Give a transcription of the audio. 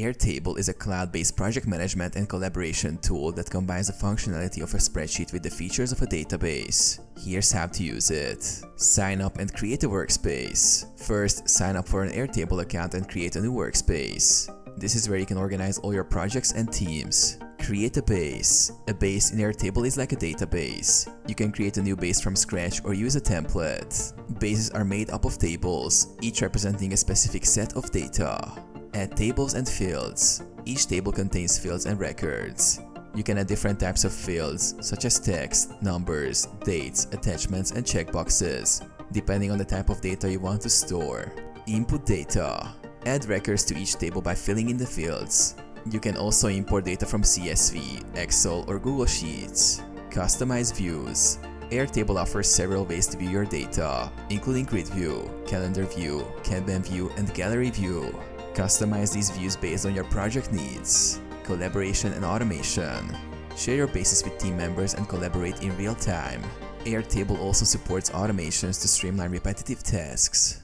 Airtable is a cloud-based project management and collaboration tool that combines the functionality of a spreadsheet with the features of a database. Here's how to use it. Sign up and create a workspace. First, sign up for an Airtable account and create a new workspace. This is where you can organize all your projects and teams. Create a base. A base in Airtable is like a database. You can create a new base from scratch or use a template. Bases are made up of tables, each representing a specific set of data. Add tables and fields. Each table contains fields and records. You can add different types of fields, such as text, numbers, dates, attachments, and checkboxes, depending on the type of data you want to store. Input data. Add records to each table by filling in the fields. You can also import data from CSV, Excel, or Google Sheets. Customize views. Airtable offers several ways to view your data, including Grid View, Calendar View, Kanban View, and Gallery View. Customize these views based on your project needs. Collaboration and automation. Share your bases with team members and collaborate in real time. Airtable also supports automations to streamline repetitive tasks.